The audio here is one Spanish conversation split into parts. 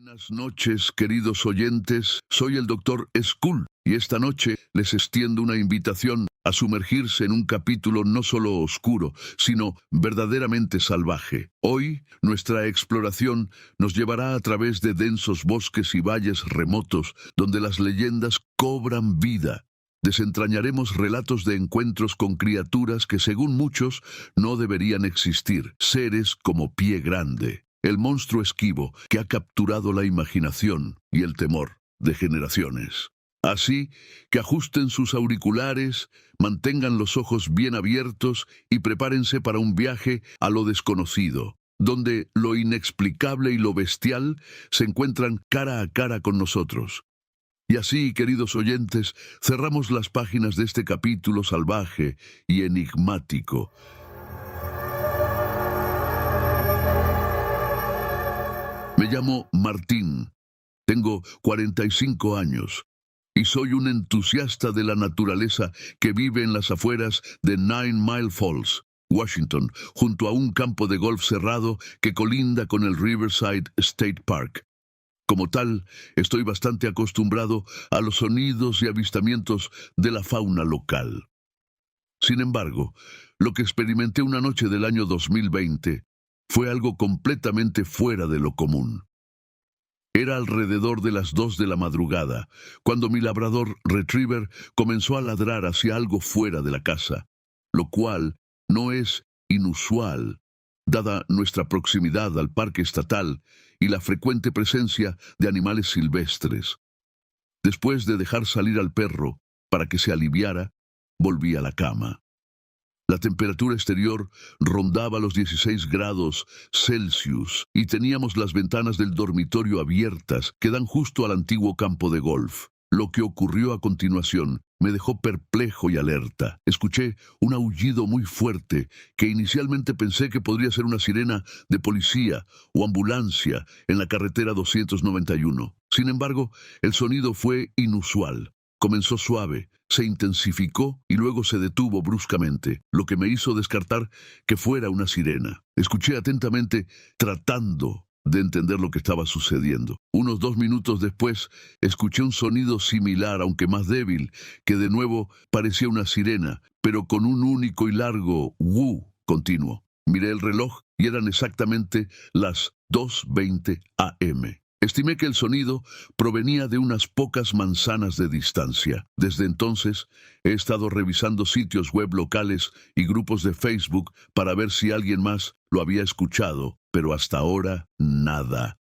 Buenas noches, queridos oyentes. Soy el Dr. Skull y esta noche les extiendo una invitación a sumergirse en un capítulo no solo oscuro, sino verdaderamente salvaje. Hoy, nuestra exploración nos llevará a través de densos bosques y valles remotos, donde las leyendas cobran vida. Desentrañaremos relatos de encuentros con criaturas que, según muchos, no deberían existir, seres como Pie Grande, el monstruo esquivo que ha capturado la imaginación y el temor de generaciones. Así que ajusten sus auriculares, mantengan los ojos bien abiertos y prepárense para un viaje a lo desconocido, donde lo inexplicable y lo bestial se encuentran cara a cara con nosotros. Y así, queridos oyentes, cerramos las páginas de este capítulo salvaje y enigmático. Me llamo Martín, tengo 45 años y soy un entusiasta de la naturaleza que vive en las afueras de Nine Mile Falls, Washington, junto a un campo de golf cerrado que colinda con el Riverside State Park. Como tal, estoy bastante acostumbrado a los sonidos y avistamientos de la fauna local. Sin embargo, lo que experimenté una noche del año 2020 fue algo completamente fuera de lo común. Era alrededor de las 2 de la madrugada, cuando mi labrador retriever comenzó a ladrar hacia algo fuera de la casa, lo cual no es inusual, dada nuestra proximidad al parque estatal y la frecuente presencia de animales silvestres. Después de dejar salir al perro para que se aliviara, volví a la cama. La temperatura exterior rondaba los 16 grados Celsius y teníamos las ventanas del dormitorio abiertas que dan justo al antiguo campo de golf. Lo que ocurrió a continuación me dejó perplejo y alerta. Escuché un aullido muy fuerte que inicialmente pensé que podría ser una sirena de policía o ambulancia en la carretera 291. Sin embargo, el sonido fue inusual. Comenzó suave, se intensificó y luego se detuvo bruscamente, lo que me hizo descartar que fuera una sirena. Escuché atentamente, tratando de entender lo que estaba sucediendo. Unos 2 minutos después, escuché un sonido similar, aunque más débil, que de nuevo parecía una sirena, pero con un único y largo "wu" continuo. Miré el reloj y eran exactamente las 2:20 a.m. Estimé que el sonido provenía de unas pocas manzanas de distancia. Desde entonces, he estado revisando sitios web locales y grupos de Facebook para ver si alguien más lo había escuchado, pero hasta ahora nada.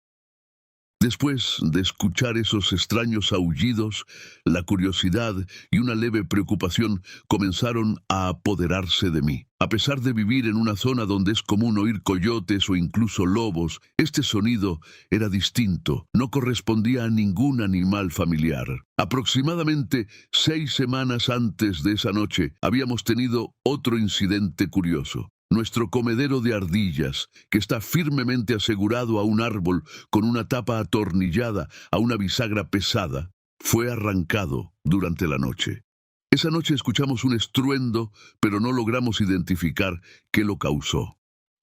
Después de escuchar esos extraños aullidos, la curiosidad y una leve preocupación comenzaron a apoderarse de mí. A pesar de vivir en una zona donde es común oír coyotes o incluso lobos, este sonido era distinto, no correspondía a ningún animal familiar. Aproximadamente 6 semanas antes de esa noche, habíamos tenido otro incidente curioso. Nuestro comedero de ardillas, que está firmemente asegurado a un árbol con una tapa atornillada a una bisagra pesada, fue arrancado durante la noche. Esa noche escuchamos un estruendo, pero no logramos identificar qué lo causó.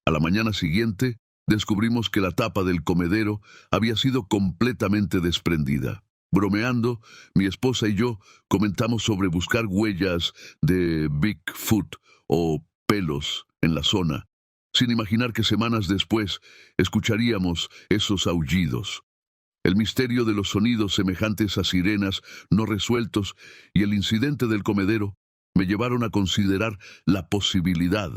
A la mañana siguiente, descubrimos que la tapa del comedero había sido completamente desprendida. Bromeando, mi esposa y yo comentamos sobre buscar huellas de Bigfoot o pelos en la zona, sin imaginar que semanas después escucharíamos esos aullidos. El misterio de los sonidos semejantes a sirenas no resueltos y el incidente del comedero me llevaron a considerar la posibilidad,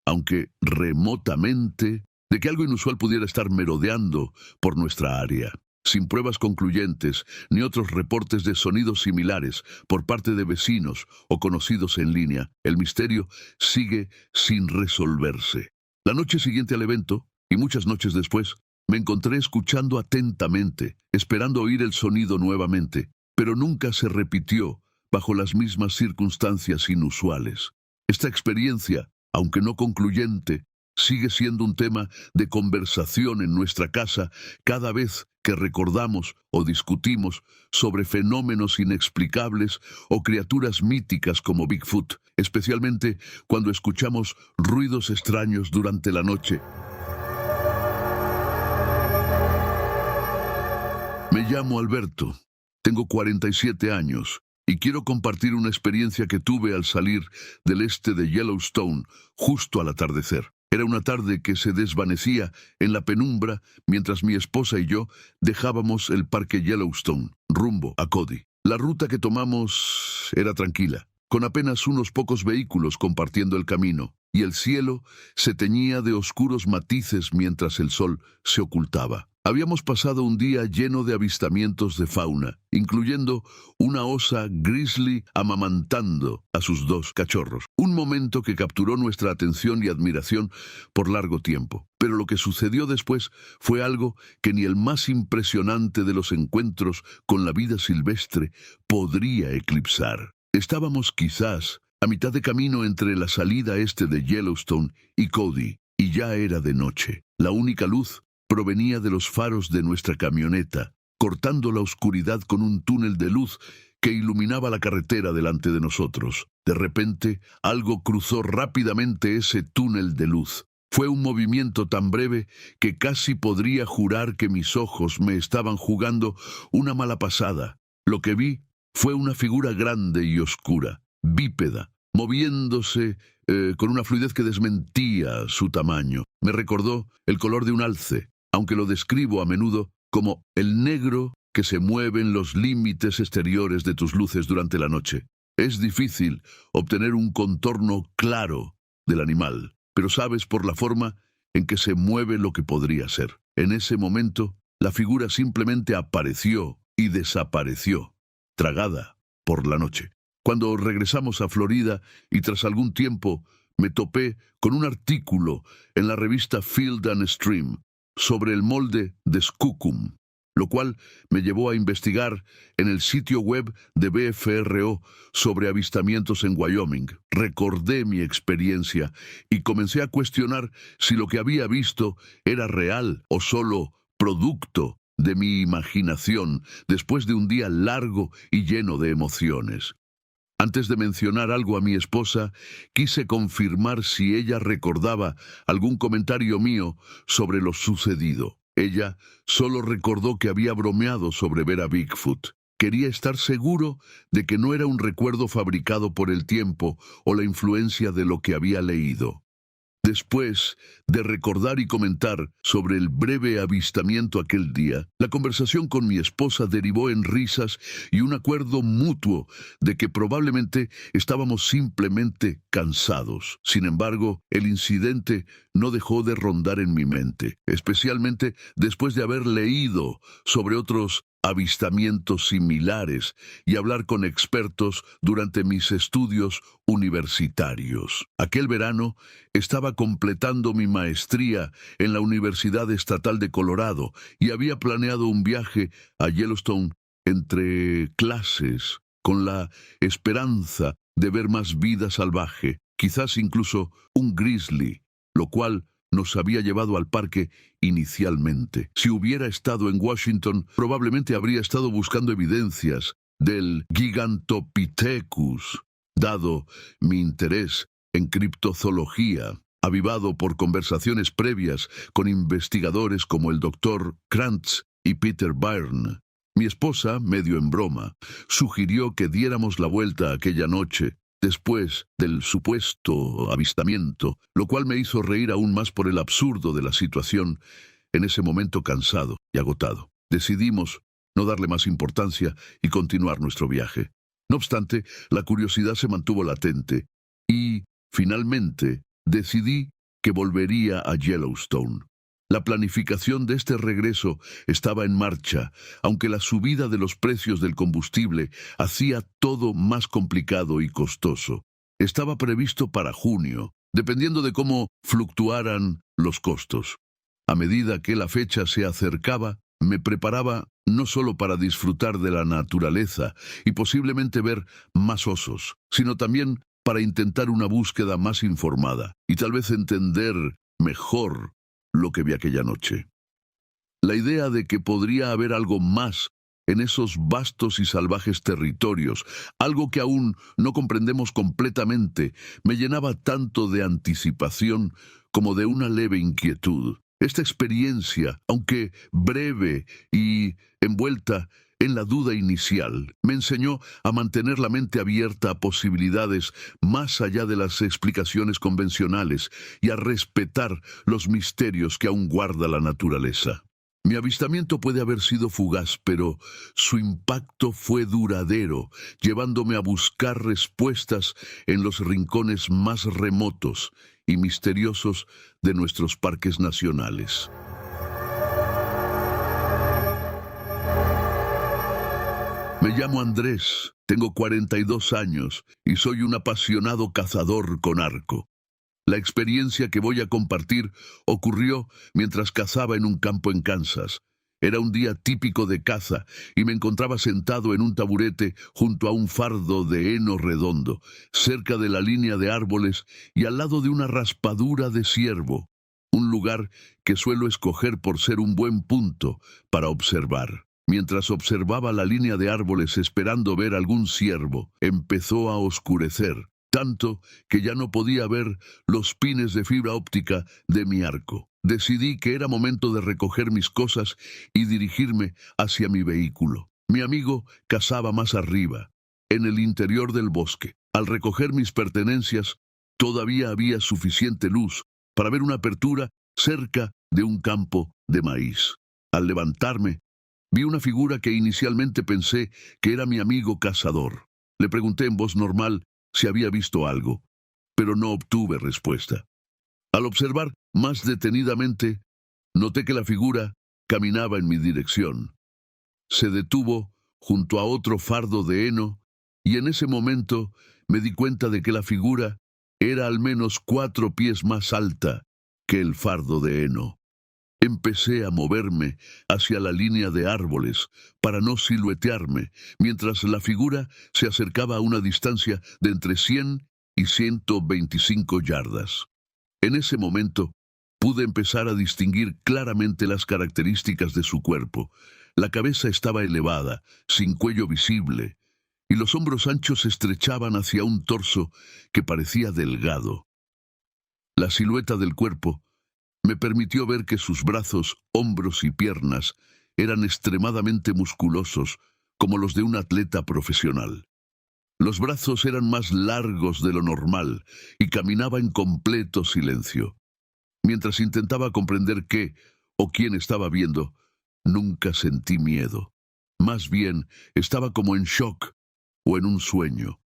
aunque remotamente, de que algo inusual pudiera estar merodeando por nuestra área. Sin pruebas concluyentes ni otros reportes de sonidos similares por parte de vecinos o conocidos en línea, el misterio sigue sin resolverse. La noche siguiente al evento, y muchas noches después, me encontré escuchando atentamente, esperando oír el sonido nuevamente, pero nunca se repitió bajo las mismas circunstancias inusuales. Esta experiencia, aunque no concluyente, sigue siendo un tema de conversación en nuestra casa cada vez que recordamos o discutimos sobre fenómenos inexplicables o criaturas míticas como Bigfoot, especialmente cuando escuchamos ruidos extraños durante la noche. Me llamo Alberto, tengo 47 años y quiero compartir una experiencia que tuve al salir del este de Yellowstone justo al atardecer. Era una tarde que se desvanecía en la penumbra mientras mi esposa y yo dejábamos el parque Yellowstone rumbo a Cody. La ruta que tomamos era tranquila, con apenas unos pocos vehículos compartiendo el camino, y el cielo se teñía de oscuros matices mientras el sol se ocultaba. Habíamos pasado un día lleno de avistamientos de fauna, incluyendo una osa grizzly amamantando a sus 2 cachorros. Un momento que capturó nuestra atención y admiración por largo tiempo. Pero lo que sucedió después fue algo que ni el más impresionante de los encuentros con la vida silvestre podría eclipsar. Estábamos quizás a mitad de camino entre la salida este de Yellowstone y Cody, y ya era de noche. La única luz provenía de los faros de nuestra camioneta, cortando la oscuridad con un túnel de luz que iluminaba la carretera delante de nosotros. De repente, algo cruzó rápidamente ese túnel de luz. Fue un movimiento tan breve que casi podría jurar que mis ojos me estaban jugando una mala pasada. Lo que vi fue una figura grande y oscura, bípeda, moviéndose con una fluidez que desmentía su tamaño. Me recordó el color de un alce, aunque lo describo a menudo como el negro que se mueve en los límites exteriores de tus luces durante la noche. Es difícil obtener un contorno claro del animal, pero sabes por la forma en que se mueve lo que podría ser. En ese momento, la figura simplemente apareció y desapareció, tragada por la noche. Cuando regresamos a Florida y tras algún tiempo me topé con un artículo en la revista Field and Stream sobre el molde de Skookum, lo cual me llevó a investigar en el sitio web de BFRO sobre avistamientos en Wyoming. Recordé mi experiencia y comencé a cuestionar si lo que había visto era real o solo producto de mi imaginación después de un día largo y lleno de emociones. Antes de mencionar algo a mi esposa, quise confirmar si ella recordaba algún comentario mío sobre lo sucedido. Ella solo recordó que había bromeado sobre ver a Bigfoot. Quería estar seguro de que no era un recuerdo fabricado por el tiempo o la influencia de lo que había leído. Después de recordar y comentar sobre el breve avistamiento aquel día, la conversación con mi esposa derivó en risas y un acuerdo mutuo de que probablemente estábamos simplemente cansados. Sin embargo, el incidente no dejó de rondar en mi mente, especialmente después de haber leído sobre otros avistamientos similares y hablar con expertos durante mis estudios universitarios. Aquel verano estaba completando mi maestría en la Universidad Estatal de Colorado y había planeado un viaje a Yellowstone entre clases con la esperanza de ver más vida salvaje, quizás incluso un grizzly, lo cual nos había llevado al parque inicialmente. Si hubiera estado en Washington, probablemente habría estado buscando evidencias del Gigantopithecus, dado mi interés en criptozoología, avivado por conversaciones previas con investigadores como el Dr. Krantz y Peter Byrne. Mi esposa, medio en broma, sugirió que diéramos la vuelta aquella noche, después del supuesto avistamiento, lo cual me hizo reír aún más por el absurdo de la situación en ese momento cansado y agotado. Decidimos no darle más importancia y continuar nuestro viaje. No obstante, la curiosidad se mantuvo latente y, finalmente, decidí que volvería a Yellowstone. La planificación de este regreso estaba en marcha, aunque la subida de los precios del combustible hacía todo más complicado y costoso. Estaba previsto para junio, dependiendo de cómo fluctuaran los costos. A medida que la fecha se acercaba, me preparaba no solo para disfrutar de la naturaleza y posiblemente ver más osos, sino también para intentar una búsqueda más informada y tal vez entender mejor lo que vi aquella noche. La idea de que podría haber algo más en esos vastos y salvajes territorios, algo que aún no comprendemos completamente, me llenaba tanto de anticipación como de una leve inquietud. Esta experiencia, aunque breve y envuelta en la duda inicial, me enseñó a mantener la mente abierta a posibilidades más allá de las explicaciones convencionales y a respetar los misterios que aún guarda la naturaleza. Mi avistamiento puede haber sido fugaz, pero su impacto fue duradero, llevándome a buscar respuestas en los rincones más remotos y misteriosos de nuestros parques nacionales. Me llamo Andrés, tengo 42 años y soy un apasionado cazador con arco. La experiencia que voy a compartir ocurrió mientras cazaba en un campo en Kansas. Era un día típico de caza y me encontraba sentado en un taburete junto a un fardo de heno redondo, cerca de la línea de árboles y al lado de una raspadura de ciervo, un lugar que suelo escoger por ser un buen punto para observar. Mientras observaba la línea de árboles esperando ver algún ciervo, empezó a oscurecer, tanto que ya no podía ver los pines de fibra óptica de mi arco. Decidí que era momento de recoger mis cosas y dirigirme hacia mi vehículo. Mi amigo cazaba más arriba, en el interior del bosque. Al recoger mis pertenencias, todavía había suficiente luz para ver una apertura cerca de un campo de maíz. Al levantarme, vi una figura que inicialmente pensé que era mi amigo cazador. Le pregunté en voz normal si había visto algo, pero no obtuve respuesta. Al observar más detenidamente, noté que la figura caminaba en mi dirección. Se detuvo junto a otro fardo de heno y en ese momento me di cuenta de que la figura era al menos 4 pies más alta que el fardo de heno. Empecé a moverme hacia la línea de árboles para no siluetearme, mientras la figura se acercaba a una distancia de entre 100 y 125 yardas. En ese momento, pude empezar a distinguir claramente las características de su cuerpo. La cabeza estaba elevada, sin cuello visible, y los hombros anchos se estrechaban hacia un torso que parecía delgado. La silueta del cuerpo me permitió ver que sus brazos, hombros y piernas eran extremadamente musculosos, como los de un atleta profesional. Los brazos eran más largos de lo normal y caminaba en completo silencio. Mientras intentaba comprender qué o quién estaba viendo, nunca sentí miedo. Más bien, estaba como en shock o en un sueño.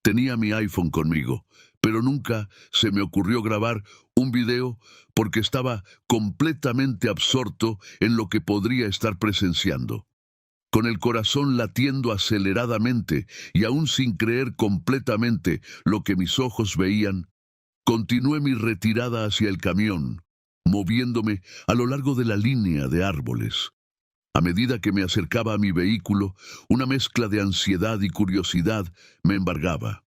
Tenía mi iPhone conmigo, pero nunca se me ocurrió grabar un video porque estaba completamente absorto en lo que podría estar presenciando. Con el corazón latiendo aceleradamente y aún sin creer completamente lo que mis ojos veían, continué mi retirada hacia el camión, moviéndome a lo largo de la línea de árboles. A medida que me acercaba a mi vehículo, una mezcla de ansiedad y curiosidad me embargaba.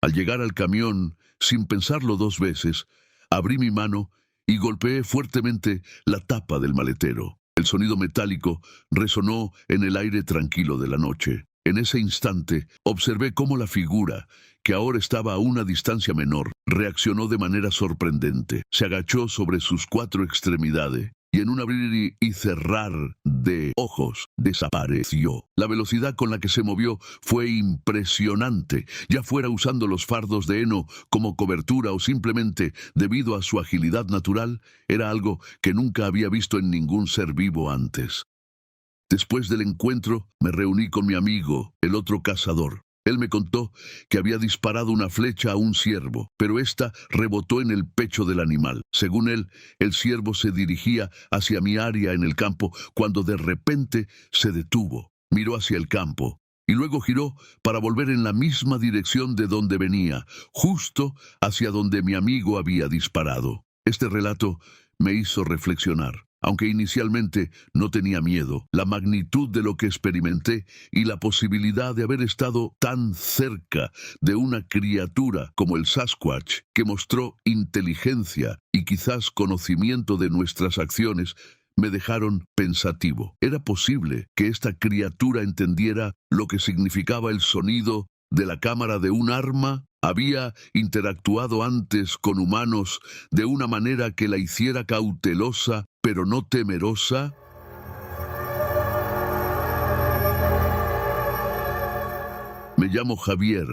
Al llegar al camión, sin pensarlo 2 veces, abrí mi mano y golpeé fuertemente la tapa del maletero. El sonido metálico resonó en el aire tranquilo de la noche. En ese instante, observé cómo la figura, que ahora estaba a una distancia menor, reaccionó de manera sorprendente. Se agachó sobre sus 4 extremidades y en un abrir y cerrar de ojos desapareció. La velocidad con la que se movió fue impresionante, ya fuera usando los fardos de heno como cobertura o simplemente debido a su agilidad natural, era algo que nunca había visto en ningún ser vivo antes. Después del encuentro, me reuní con mi amigo, el otro cazador. Él me contó que había disparado una flecha a un ciervo, pero ésta rebotó en el pecho del animal. Según él, el ciervo se dirigía hacia mi área en el campo cuando de repente se detuvo, miró hacia el campo y luego giró para volver en la misma dirección de donde venía, justo hacia donde mi amigo había disparado. Este relato me hizo reflexionar. Aunque inicialmente no tenía miedo, la magnitud de lo que experimenté y la posibilidad de haber estado tan cerca de una criatura como el Sasquatch, que mostró inteligencia y quizás conocimiento de nuestras acciones, me dejaron pensativo. ¿Era posible que esta criatura entendiera lo que significaba el sonido de la cámara de un arma Había interactuado antes con humanos de una manera que la hiciera cautelosa, pero no temerosa. Me llamo Javier,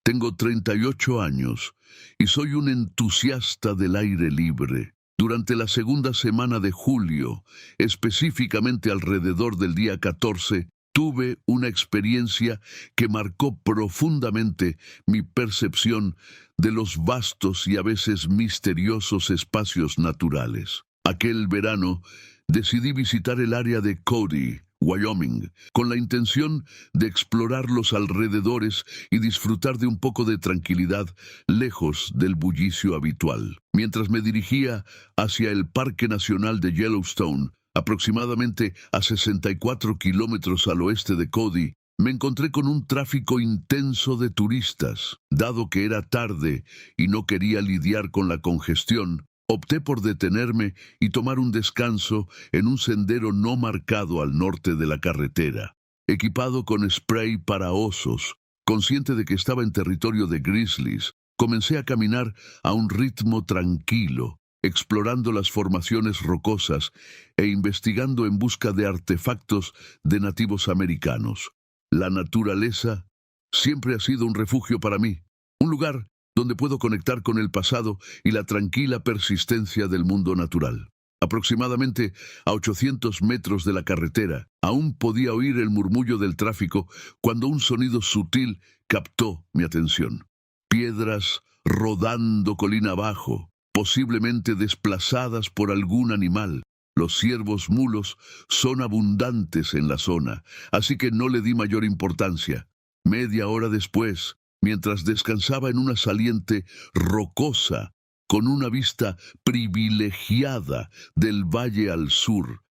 tengo 38 años y soy un entusiasta del aire libre. Durante la segunda semana de julio, específicamente alrededor del día 14, tuve una experiencia que marcó profundamente mi percepción de los vastos y a veces misteriosos espacios naturales. Aquel verano decidí visitar el área de Cody, Wyoming, con la intención de explorar los alrededores y disfrutar de un poco de tranquilidad lejos del bullicio habitual. Mientras me dirigía hacia el Parque Nacional de Yellowstone, aproximadamente a 64 kilómetros al oeste de Cody, me encontré con un tráfico intenso de turistas. Dado que era tarde y no quería lidiar con la congestión, opté por detenerme y tomar un descanso en un sendero no marcado al norte de la carretera. Equipado con spray para osos, consciente de que estaba en territorio de grizzlies, comencé a caminar a un ritmo tranquilo, explorando las formaciones rocosas e investigando en busca de artefactos de nativos americanos. La naturaleza siempre ha sido un refugio para mí, un lugar donde puedo conectar con el pasado y la tranquila persistencia del mundo natural. Aproximadamente a 800 metros de la carretera, aún podía oír el murmullo del tráfico cuando un sonido sutil captó mi atención. Piedras rodando colina abajo, posiblemente desplazadas por algún animal. Los ciervos mulos son abundantes en la zona, así que no le di mayor importancia. Media hora después, mientras descansaba en una saliente rocosa, con una vista privilegiada del valle al sur,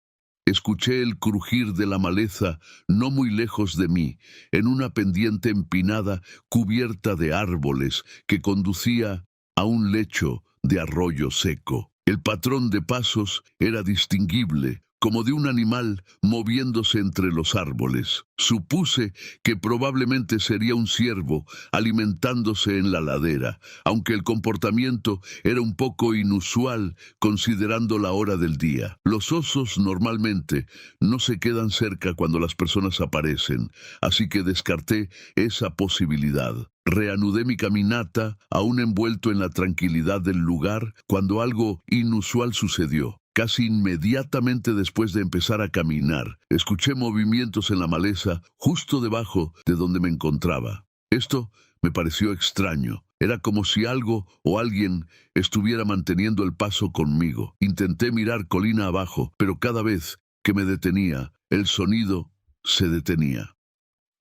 escuché el crujir de la maleza no muy lejos de mí, en una pendiente empinada cubierta de árboles que conducía a un lecho de arroyo seco. El patrón de pasos era distinguible, como de un animal moviéndose entre los árboles. Supuse que probablemente sería un ciervo alimentándose en la ladera, aunque el comportamiento era un poco inusual considerando la hora del día. Los osos normalmente no se quedan cerca cuando las personas aparecen, así que descarté esa posibilidad. Reanudé mi caminata, aún envuelto en la tranquilidad del lugar, cuando algo inusual sucedió. Casi inmediatamente después de empezar a caminar, escuché movimientos en la maleza justo debajo de donde me encontraba. Esto me pareció extraño. Era como si algo o alguien estuviera manteniendo el paso conmigo. Intenté mirar colina abajo, pero cada vez que me detenía, el sonido se detenía.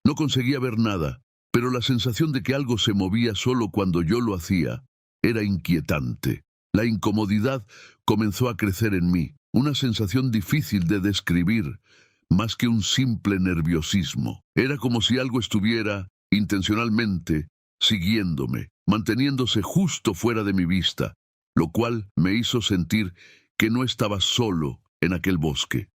No conseguía ver nada, pero la sensación de que algo se movía solo cuando yo lo hacía era inquietante. La incomodidad comenzó a crecer en mí, una sensación difícil de describir, más que un simple nerviosismo. Era como si algo estuviera, intencionalmente, siguiéndome, manteniéndose justo fuera de mi vista, lo cual me hizo sentir que no estaba solo en aquel bosque.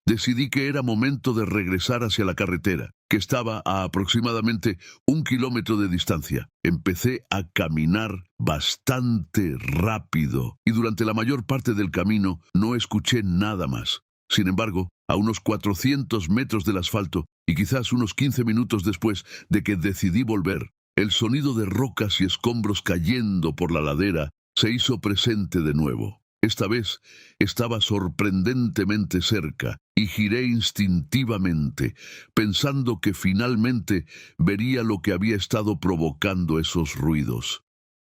Decidí que era momento de regresar hacia la carretera, que estaba a aproximadamente 1 kilómetro de distancia. Empecé a caminar bastante rápido y durante la mayor parte del camino no escuché nada más. Sin embargo, a unos 400 metros del asfalto y quizás unos 15 minutos después de que decidí volver, el sonido de rocas y escombros cayendo por la ladera se hizo presente de nuevo. Esta vez estaba sorprendentemente cerca y giré instintivamente, pensando que finalmente vería lo que había estado provocando esos ruidos.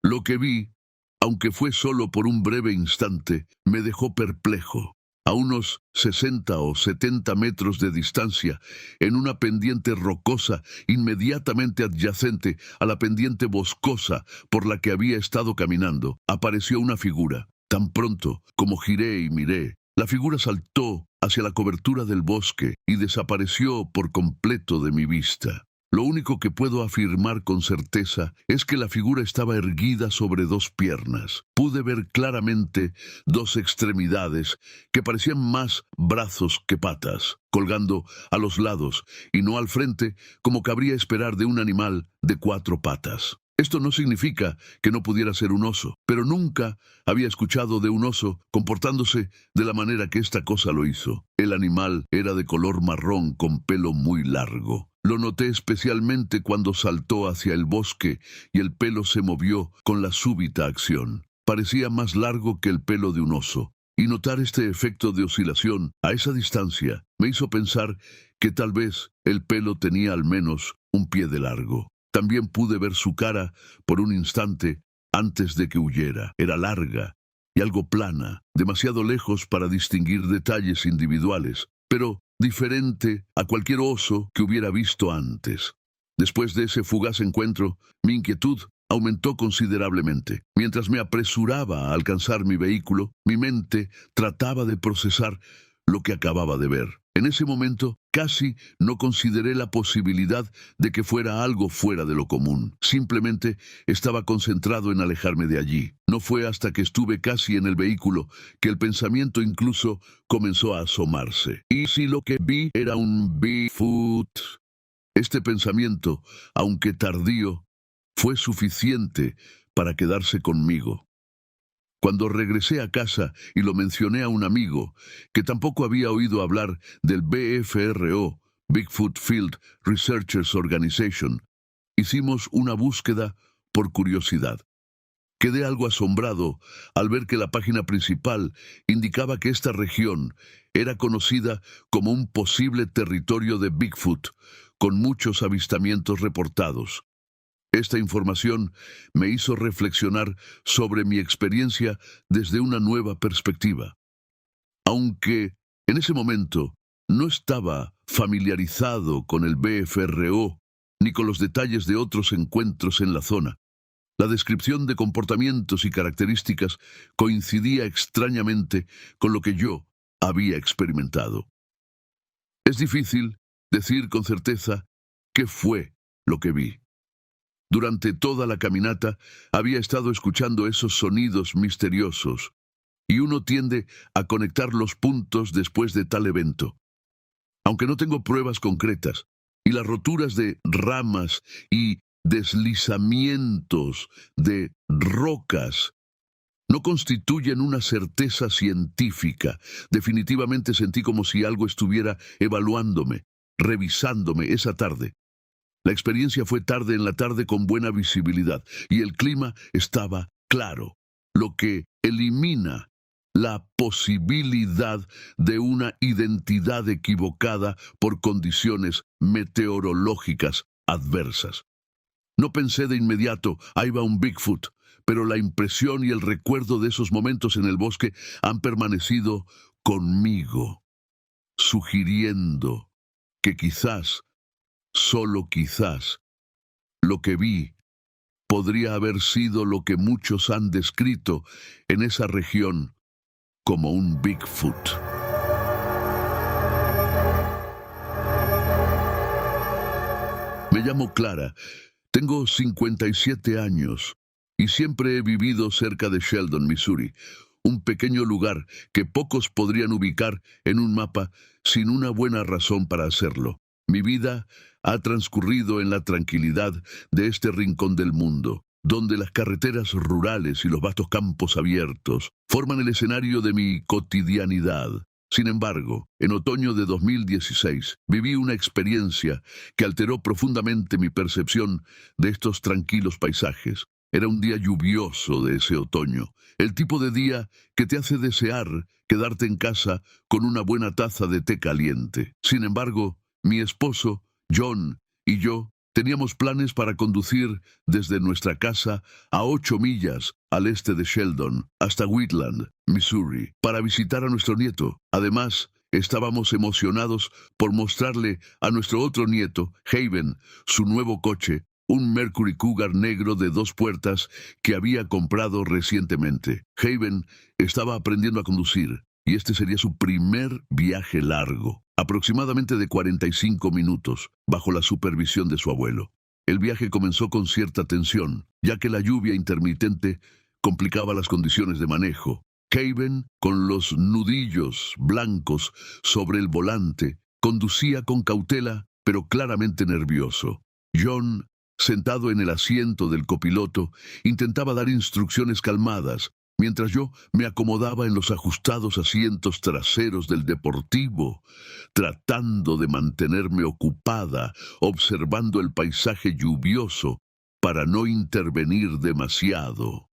Lo que vi, aunque fue solo por un breve instante, me dejó perplejo. A unos 60 o 70 metros de distancia, en una pendiente rocosa inmediatamente adyacente a la pendiente boscosa por la que había estado caminando, apareció una figura. Tan pronto como giré y miré, la figura saltó hacia la cobertura del bosque y desapareció por completo de mi vista. Lo único que puedo afirmar con certeza es que la figura estaba erguida sobre 2 piernas. Pude ver claramente 2 extremidades que parecían más brazos que patas, colgando a los lados y no al frente como cabría esperar de un animal de 4 patas. Esto no significa que no pudiera ser un oso, pero nunca había escuchado de un oso comportándose de la manera que esta cosa lo hizo. El animal era de color marrón con pelo muy largo. Lo noté especialmente cuando saltó hacia el bosque y el pelo se movió con la súbita acción. Parecía más largo que el pelo de un oso, y notar este efecto de oscilación a esa distancia me hizo pensar que tal vez el pelo tenía al menos un pie de largo. También pude ver su cara por un instante antes de que huyera. Era larga y algo plana, demasiado lejos para distinguir detalles individuales, pero diferente a cualquier oso que hubiera visto antes. Después de ese fugaz encuentro, mi inquietud aumentó considerablemente. Mientras me apresuraba a alcanzar mi vehículo, mi mente trataba de procesar lo que acababa de ver. En ese momento, casi no consideré la posibilidad de que fuera algo fuera de lo común. Simplemente estaba concentrado en alejarme de allí. No fue hasta que estuve casi en el vehículo que el pensamiento incluso comenzó a asomarse. ¿Y si lo que vi era un Bigfoot? Este pensamiento, aunque tardío, fue suficiente para quedarse conmigo. Cuando regresé a casa y lo mencioné a un amigo que tampoco había oído hablar del BFRO, Bigfoot Field Researchers Organization, hicimos una búsqueda por curiosidad. Quedé algo asombrado al ver que la página principal indicaba que esta región era conocida como un posible territorio de Bigfoot, con muchos avistamientos reportados. Esta información me hizo reflexionar sobre mi experiencia desde una nueva perspectiva. Aunque en ese momento no estaba familiarizado con el BFRO ni con los detalles de otros encuentros en la zona, la descripción de comportamientos y características coincidía extrañamente con lo que yo había experimentado. Es difícil decir con certeza qué fue lo que vi. Durante toda la caminata había estado escuchando esos sonidos misteriosos, y uno tiende a conectar los puntos después de tal evento. Aunque no tengo pruebas concretas, y las roturas de ramas y deslizamientos de rocas no constituyen una certeza científica, definitivamente sentí como si algo estuviera evaluándome, revisándome esa tarde. La experiencia fue tarde en la tarde con buena visibilidad y el clima estaba claro, lo que elimina la posibilidad de una identidad equivocada por condiciones meteorológicas adversas. No pensé de inmediato, ahí va un Bigfoot, pero la impresión y el recuerdo de esos momentos en el bosque han permanecido conmigo, sugiriendo que quizás, solo quizás, lo que vi podría haber sido lo que muchos han descrito en esa región como un Bigfoot. Me llamo Clara, tengo 57 años y siempre he vivido cerca de Sheldon, Missouri, un pequeño lugar que pocos podrían ubicar en un mapa sin una buena razón para hacerlo. Mi vida ha transcurrido en la tranquilidad de este rincón del mundo, donde las carreteras rurales y los vastos campos abiertos forman el escenario de mi cotidianidad. Sin embargo, en otoño de 2016 viví una experiencia que alteró profundamente mi percepción de estos tranquilos paisajes. Era un día lluvioso de ese otoño, el tipo de día que te hace desear quedarte en casa con una buena taza de té caliente. Sin embargo, mi esposo, John, y yo teníamos planes para conducir desde nuestra casa a 8 millas al este de Sheldon, hasta Wheatland, Missouri, para visitar a nuestro nieto. Además, estábamos emocionados por mostrarle a nuestro otro nieto, Haven, su nuevo coche, un Mercury Cougar negro de 2 puertas que había comprado recientemente. Haven estaba aprendiendo a conducir, y este sería su primer viaje largo, aproximadamente de 45 minutos, bajo la supervisión de su abuelo. El viaje comenzó con cierta tensión, ya que la lluvia intermitente complicaba las condiciones de manejo. Haven, con los nudillos blancos sobre el volante, conducía con cautela, pero claramente nervioso. John Sentado en el asiento del copiloto, intentaba dar instrucciones calmadas, mientras yo me acomodaba en los ajustados asientos traseros del Deportivo, tratando de mantenerme ocupada, observando el paisaje lluvioso para no intervenir demasiado.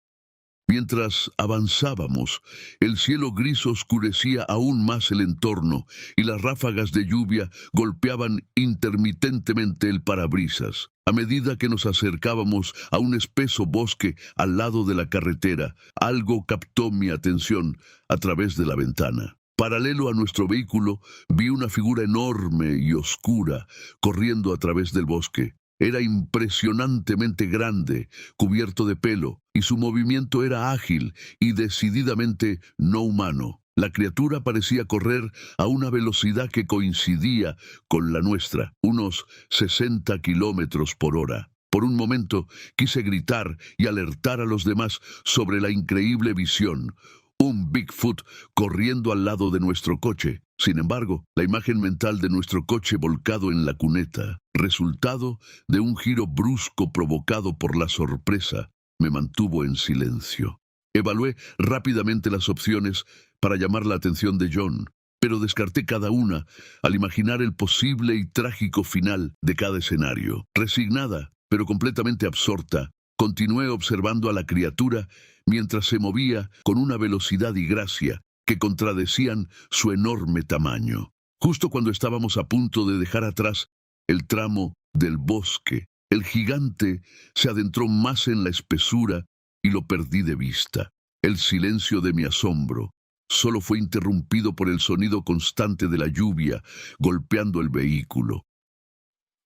Mientras avanzábamos, el cielo gris oscurecía aún más el entorno y las ráfagas de lluvia golpeaban intermitentemente el parabrisas. A medida que nos acercábamos a un espeso bosque al lado de la carretera, algo captó mi atención a través de la ventana. Paralelo a nuestro vehículo, vi una figura enorme y oscura corriendo a través del bosque. Era impresionantemente grande, cubierto de pelo, y su movimiento era ágil y decididamente no humano. La criatura parecía correr a una velocidad que coincidía con la nuestra, unos 60 kilómetros por hora. Por un momento quise gritar y alertar a los demás sobre la increíble visión. Un Bigfoot corriendo al lado de nuestro coche. Sin embargo, la imagen mental de nuestro coche volcado en la cuneta, resultado de un giro brusco provocado por la sorpresa, me mantuvo en silencio. Evalué rápidamente las opciones para llamar la atención de John, pero descarté cada una al imaginar el posible y trágico final de cada escenario. Resignada, pero completamente absorta, continué observando a la criatura mientras se movía con una velocidad y gracia que contradecían su enorme tamaño. Justo cuando estábamos a punto de dejar atrás el tramo del bosque, el gigante se adentró más en la espesura y lo perdí de vista. El silencio de mi asombro solo fue interrumpido por el sonido constante de la lluvia golpeando el vehículo.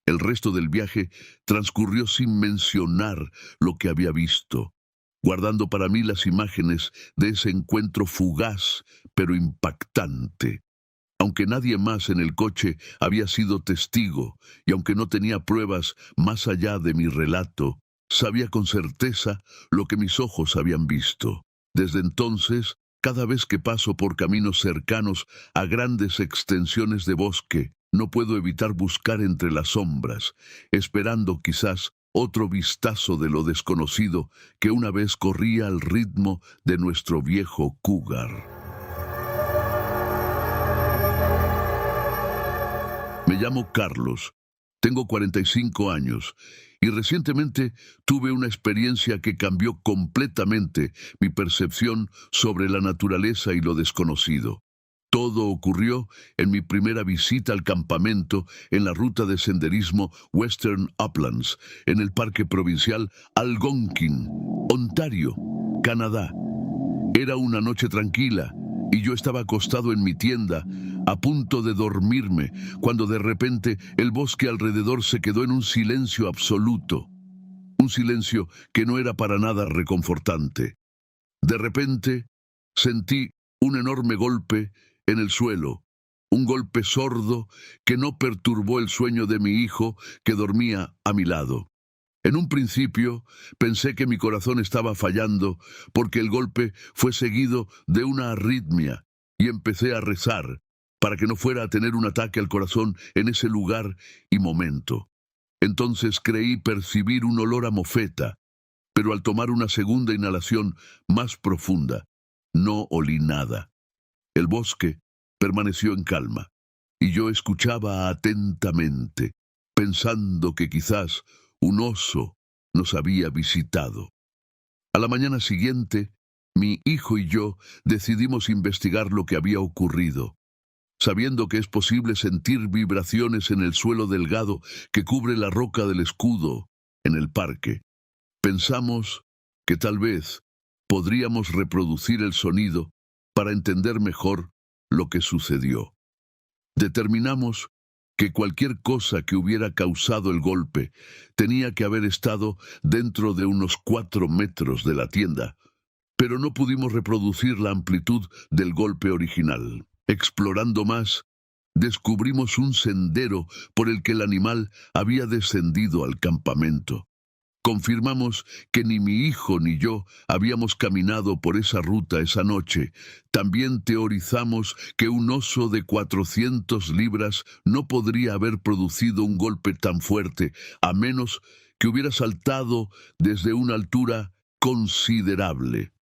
El resto del viaje transcurrió sin mencionar lo que había visto, guardando para mí las imágenes de ese encuentro fugaz pero impactante. Aunque nadie más en el coche había sido testigo y aunque no tenía pruebas más allá de mi relato, sabía con certeza lo que mis ojos habían visto. Desde entonces, cada vez que paso por caminos cercanos a grandes extensiones de bosque, no puedo evitar buscar entre las sombras, esperando quizás otro vistazo de lo desconocido que una vez corría al ritmo de nuestro viejo Cougar. Me llamo Carlos, tengo 45 años y recientemente tuve una experiencia que cambió completamente mi percepción sobre la naturaleza y lo desconocido. Todo ocurrió en mi primera visita al campamento en la ruta de senderismo Western Uplands, en el parque provincial Algonquin, Ontario, Canadá. Era una noche tranquila y yo estaba acostado en mi tienda, a punto de dormirme, cuando de repente el bosque alrededor se quedó en un silencio absoluto. Un silencio que no era para nada reconfortante. De repente sentí un enorme golpe en el suelo, un golpe sordo que no perturbó el sueño de mi hijo que dormía a mi lado. En un principio pensé que mi corazón estaba fallando porque el golpe fue seguido de una arritmia y empecé a rezar para que no fuera a tener un ataque al corazón en ese lugar y momento. Entonces creí percibir un olor a mofeta, pero al tomar una segunda inhalación más profunda, no olí nada. El bosque permaneció en calma y yo escuchaba atentamente, pensando que quizás un oso nos había visitado. A la mañana siguiente, mi hijo y yo decidimos investigar lo que había ocurrido. Sabiendo que es posible sentir vibraciones en el suelo delgado que cubre la roca del escudo en el parque, pensamos que tal vez podríamos reproducir el sonido para entender mejor lo que sucedió. Determinamos que cualquier cosa que hubiera causado el golpe tenía que haber estado dentro de unos 4 metros de la tienda, pero no pudimos reproducir la amplitud del golpe original. Explorando más, descubrimos un sendero por el que el animal había descendido al campamento. Confirmamos que ni mi hijo ni yo habíamos caminado por esa ruta esa noche. También teorizamos que un oso de 400 libras no podría haber producido un golpe tan fuerte, a menos que hubiera saltado desde una altura considerable.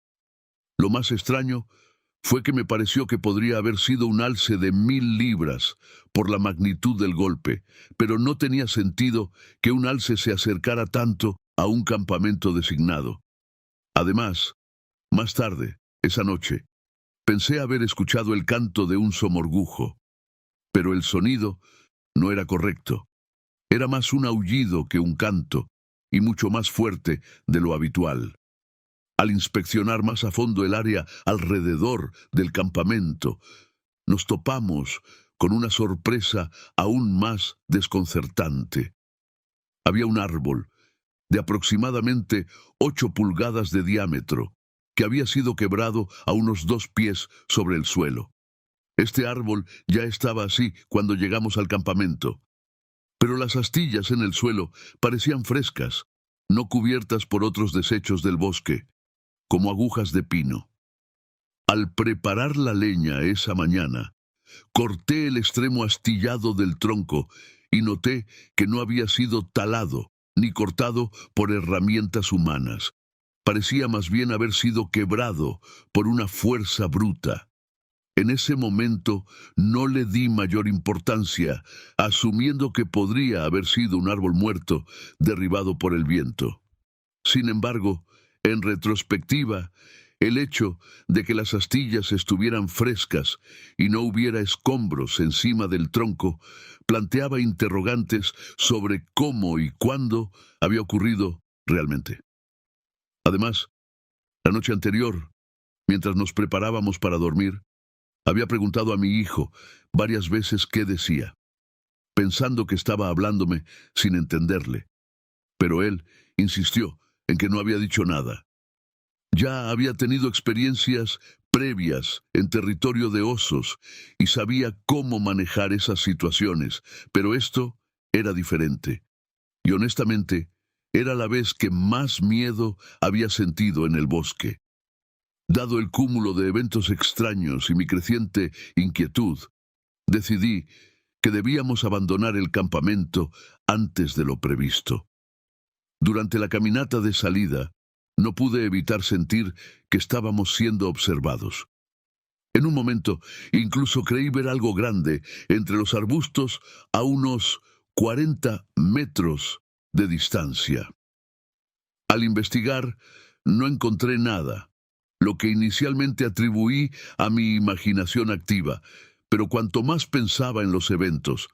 Lo más extraño fue que me pareció que podría haber sido un alce de 1000 libras por la magnitud del golpe, pero no tenía sentido que un alce se acercara tanto a un campamento designado. Además, más tarde, esa noche, pensé haber escuchado el canto de un somorgujo, pero el sonido no era correcto. Era más un aullido que un canto, y mucho más fuerte de lo habitual. Al inspeccionar más a fondo el área alrededor del campamento, nos topamos con una sorpresa aún más desconcertante. Había un árbol de aproximadamente 8 pulgadas de diámetro, que había sido quebrado a unos 2 pies sobre el suelo. Este árbol ya estaba así cuando llegamos al campamento, pero las astillas en el suelo parecían frescas, no cubiertas por otros desechos del bosque, como agujas de pino. Al preparar la leña esa mañana, corté el extremo astillado del tronco y noté que no había sido talado ni cortado por herramientas humanas. Parecía más bien haber sido quebrado por una fuerza bruta. En ese momento no le di mayor importancia, asumiendo que podría haber sido un árbol muerto derribado por el viento. Sin embargo, en retrospectiva, el hecho de que las astillas estuvieran frescas y no hubiera escombros encima del tronco planteaba interrogantes sobre cómo y cuándo había ocurrido realmente. Además, la noche anterior, mientras nos preparábamos para dormir, había preguntado a mi hijo varias veces qué decía, pensando que estaba hablándome sin entenderle. Pero él insistió en que no había dicho nada. Ya había tenido experiencias previas en territorio de osos y sabía cómo manejar esas situaciones, pero esto era diferente. Y honestamente, era la vez que más miedo había sentido en el bosque. Dado el cúmulo de eventos extraños y mi creciente inquietud, decidí que debíamos abandonar el campamento antes de lo previsto. Durante la caminata de salida, no pude evitar sentir que estábamos siendo observados. En un momento, incluso creí ver algo grande entre los arbustos a unos 40 metros de distancia. Al investigar, no encontré nada, lo que inicialmente atribuí a mi imaginación activa, pero cuanto más pensaba en los eventos,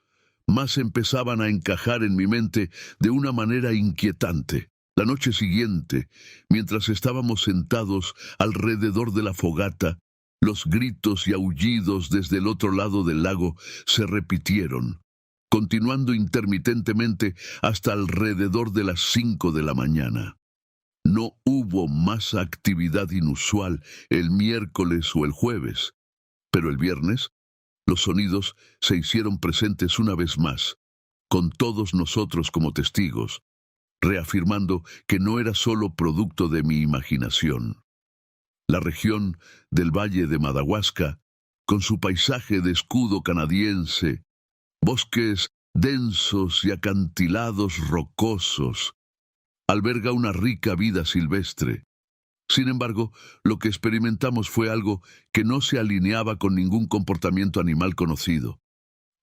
más empezaban a encajar en mi mente de una manera inquietante. La noche siguiente, mientras estábamos sentados alrededor de la fogata, los gritos y aullidos desde el otro lado del lago se repitieron, continuando intermitentemente hasta alrededor de las 5 de la mañana. No hubo más actividad inusual el miércoles o el jueves, pero el viernes los sonidos se hicieron presentes una vez más, con todos nosotros como testigos, reafirmando que no era solo producto de mi imaginación. La región del Valle de Madawaska, con su paisaje de escudo canadiense, bosques densos y acantilados rocosos, alberga una rica vida silvestre. Sin embargo, lo que experimentamos fue algo que no se alineaba con ningún comportamiento animal conocido.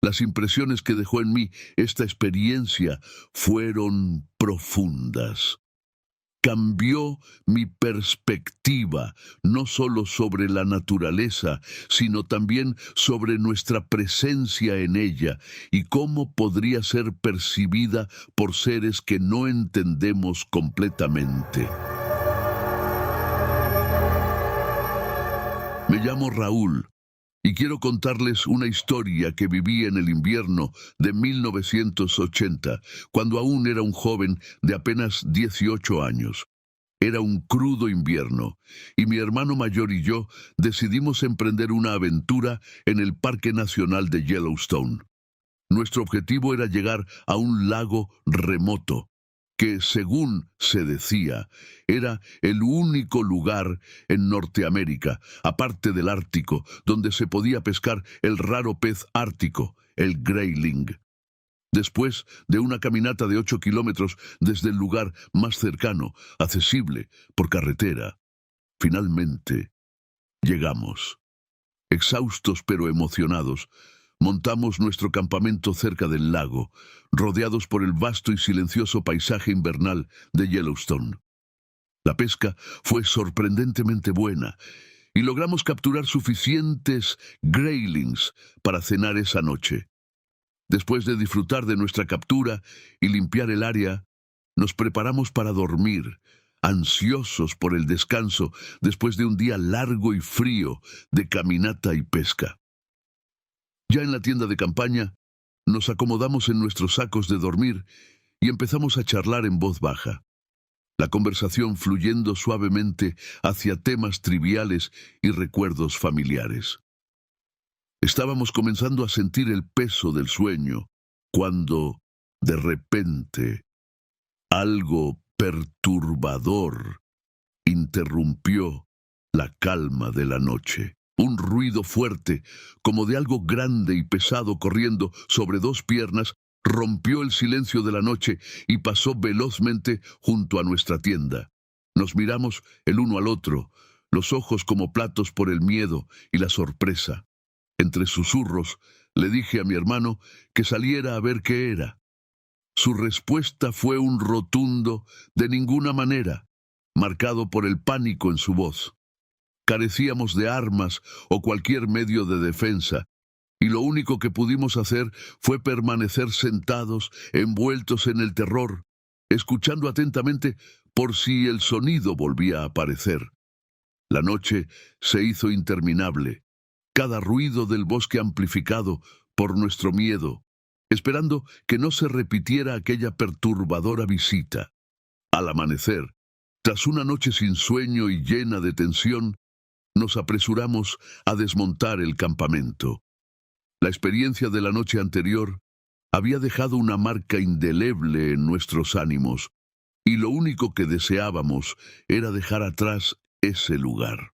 Las impresiones que dejó en mí esta experiencia fueron profundas. Cambió mi perspectiva, no solo sobre la naturaleza, sino también sobre nuestra presencia en ella y cómo podría ser percibida por seres que no entendemos completamente. Me llamo Raúl y quiero contarles una historia que viví en el invierno de 1980, cuando aún era un joven de apenas 18 años. Era un crudo invierno, y mi hermano mayor y yo decidimos emprender una aventura en el Parque Nacional de Yellowstone. Nuestro objetivo era llegar a un lago remoto, que, según se decía, era el único lugar en Norteamérica, aparte del Ártico, donde se podía pescar el raro pez ártico, el grayling. Después de una caminata de 8 kilómetros desde el lugar más cercano, accesible por carretera, finalmente llegamos. Exhaustos pero emocionados, montamos nuestro campamento cerca del lago, rodeados por el vasto y silencioso paisaje invernal de Yellowstone. La pesca fue sorprendentemente buena y logramos capturar suficientes graylings para cenar esa noche. Después de disfrutar de nuestra captura y limpiar el área, nos preparamos para dormir, ansiosos por el descanso después de un día largo y frío de caminata y pesca. Ya en la tienda de campaña, nos acomodamos en nuestros sacos de dormir y empezamos a charlar en voz baja. La conversación fluyendo suavemente hacia temas triviales y recuerdos familiares. Estábamos comenzando a sentir el peso del sueño, cuando, de repente, algo perturbador interrumpió la calma de la noche. Un ruido fuerte, como de algo grande y pesado corriendo sobre dos piernas, rompió el silencio de la noche y pasó velozmente junto a nuestra tienda. Nos miramos el uno al otro, los ojos como platos por el miedo y la sorpresa. Entre susurros, le dije a mi hermano que saliera a ver qué era. Su respuesta fue un rotundo "de ninguna manera", marcado por el pánico en su voz. Carecíamos de armas o cualquier medio de defensa, y lo único que pudimos hacer fue permanecer sentados, envueltos en el terror, escuchando atentamente por si el sonido volvía a aparecer. La noche se hizo interminable, cada ruido del bosque amplificado por nuestro miedo, esperando que no se repitiera aquella perturbadora visita. Al amanecer, tras una noche sin sueño y llena de tensión, nos apresuramos a desmontar el campamento. La experiencia de la noche anterior había dejado una marca indeleble en nuestros ánimos, y lo único que deseábamos era dejar atrás ese lugar.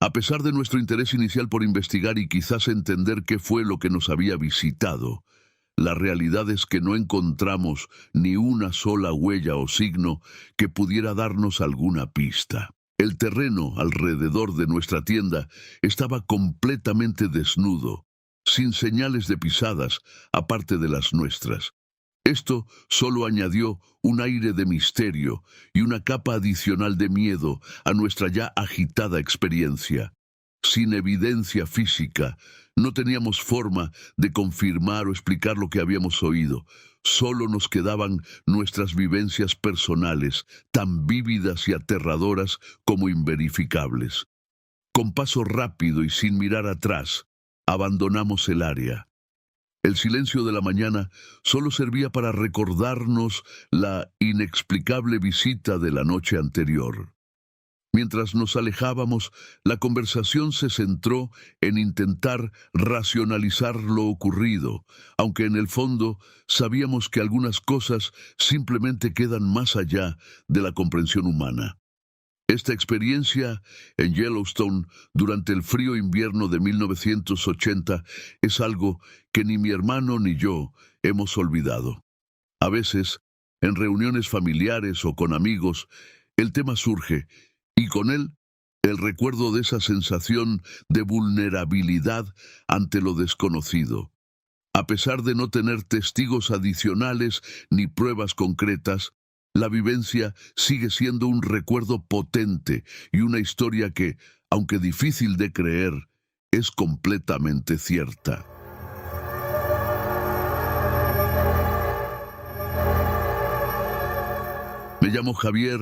A pesar de nuestro interés inicial por investigar y quizás entender qué fue lo que nos había visitado, la realidad es que no encontramos ni una sola huella o signo que pudiera darnos alguna pista. El terreno alrededor de nuestra tienda estaba completamente desnudo, sin señales de pisadas, aparte de las nuestras. Esto solo añadió un aire de misterio y una capa adicional de miedo a nuestra ya agitada experiencia. Sin evidencia física, no teníamos forma de confirmar o explicar lo que habíamos oído. Solo nos quedaban nuestras vivencias personales, tan vívidas y aterradoras como inverificables. Con paso rápido y sin mirar atrás, abandonamos el área. El silencio de la mañana solo servía para recordarnos la inexplicable visita de la noche anterior. Mientras nos alejábamos, la conversación se centró en intentar racionalizar lo ocurrido, aunque en el fondo sabíamos que algunas cosas simplemente quedan más allá de la comprensión humana. Esta experiencia en Yellowstone durante el frío invierno de 1980 es algo que ni mi hermano ni yo hemos olvidado. A veces, en reuniones familiares o con amigos, el tema surge, y con él, el recuerdo de esa sensación de vulnerabilidad ante lo desconocido. A pesar de no tener testigos adicionales ni pruebas concretas, la vivencia sigue siendo un recuerdo potente y una historia que, aunque difícil de creer, es completamente cierta. Me llamo Javier.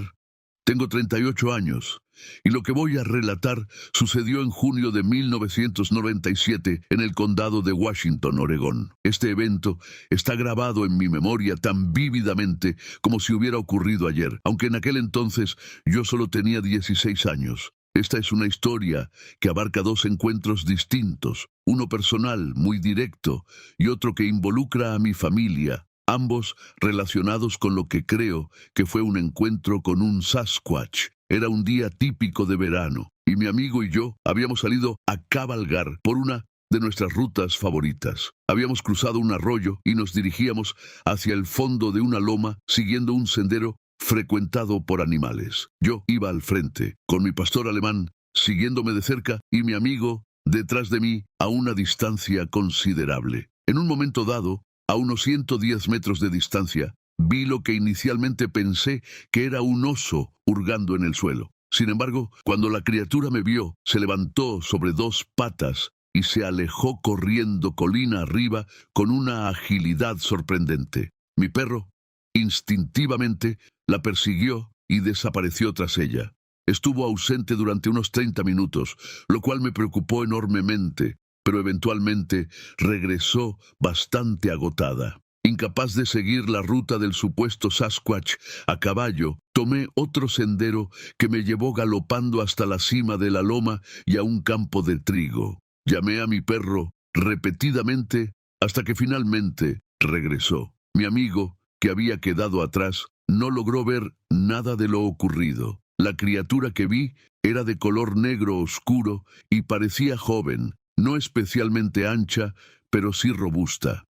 Tengo 38 años, y lo que voy a relatar sucedió en junio de 1997 en el condado de Washington, Oregón. Este evento está grabado en mi memoria tan vívidamente como si hubiera ocurrido ayer, aunque en aquel entonces yo solo tenía 16 años. Esta es una historia que abarca dos encuentros distintos, uno personal, muy directo, y otro que involucra a mi familia, ambos relacionados con lo que creo que fue un encuentro con un Sasquatch. Era un día típico de verano, y mi amigo y yo habíamos salido a cabalgar por una de nuestras rutas favoritas. Habíamos cruzado un arroyo y nos dirigíamos hacia el fondo de una loma siguiendo un sendero frecuentado por animales. Yo iba al frente, con mi pastor alemán siguiéndome de cerca y mi amigo detrás de mí a una distancia considerable. En un momento dado, a unos 110 metros de distancia, vi lo que inicialmente pensé que era un oso hurgando en el suelo. Sin embargo, cuando la criatura me vio, se levantó sobre dos patas y se alejó corriendo colina arriba con una agilidad sorprendente. Mi perro, instintivamente, la persiguió y desapareció tras ella. Estuvo ausente durante unos 30 minutos, lo cual me preocupó enormemente, pero eventualmente regresó bastante agotada. Incapaz de seguir la ruta del supuesto Sasquatch a caballo, tomé otro sendero que me llevó galopando hasta la cima de la loma y a un campo de trigo. Llamé a mi perro repetidamente hasta que finalmente regresó. Mi amigo, que había quedado atrás, no logró ver nada de lo ocurrido. La criatura que vi era de color negro oscuro y parecía joven, no especialmente ancha, pero sí robusta.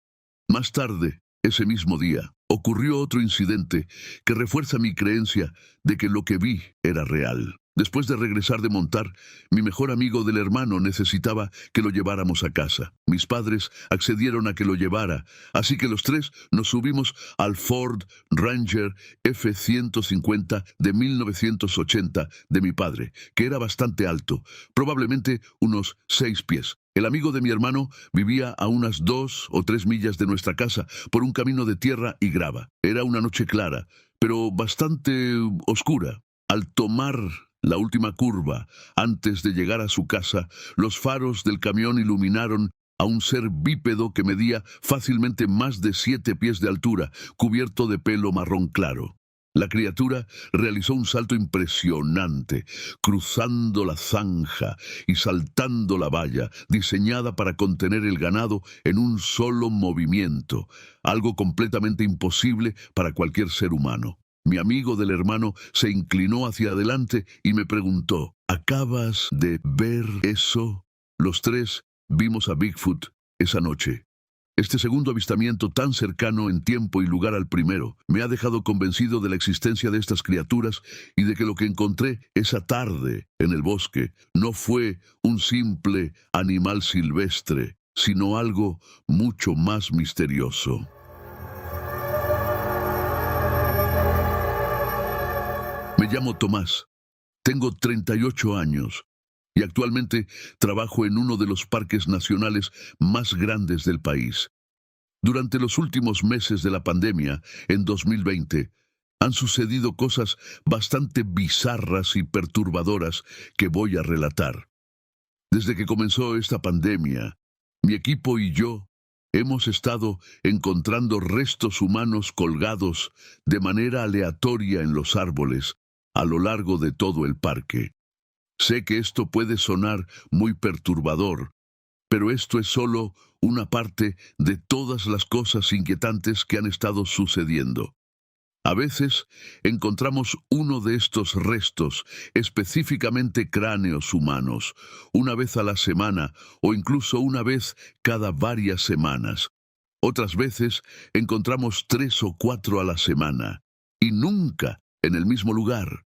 Más tarde, ese mismo día, ocurrió otro incidente que refuerza mi creencia de que lo que vi era real. Después de regresar de montar, mi mejor amigo del hermano necesitaba que lo lleváramos a casa. Mis padres accedieron a que lo llevara, así que los tres nos subimos al Ford Ranger F-150 de 1980 de mi padre, que era bastante alto, probablemente unos 6 pies. El amigo de mi hermano vivía a unas 2 o 3 millas de nuestra casa por un camino de tierra y grava. Era una noche clara, pero bastante oscura. Al tomar la última curva, antes de llegar a su casa, los faros del camión iluminaron a un ser bípedo que medía fácilmente más de 7 pies de altura, cubierto de pelo marrón claro. La criatura realizó un salto impresionante, cruzando la zanja y saltando la valla, diseñada para contener el ganado en un solo movimiento, algo completamente imposible para cualquier ser humano. Mi amigo del hermano se inclinó hacia adelante y me preguntó, ¿acabas de ver eso? Los tres vimos a Bigfoot esa noche. Este segundo avistamiento tan cercano en tiempo y lugar al primero me ha dejado convencido de la existencia de estas criaturas y de que lo que encontré esa tarde en el bosque no fue un simple animal silvestre, sino algo mucho más misterioso. Me llamo Tomás, tengo 38 años y actualmente trabajo en uno de los parques nacionales más grandes del país. Durante los últimos meses de la pandemia, en 2020, han sucedido cosas bastante bizarras y perturbadoras que voy a relatar. Desde que comenzó esta pandemia, mi equipo y yo hemos estado encontrando restos humanos colgados de manera aleatoria en los árboles a lo largo de todo el parque. Sé que esto puede sonar muy perturbador, pero esto es solo una parte de todas las cosas inquietantes que han estado sucediendo. A veces encontramos uno de estos restos, específicamente cráneos humanos, una vez a la semana o incluso una vez cada varias semanas. Otras veces encontramos 3 o 4 a la semana, y nunca en el mismo lugar.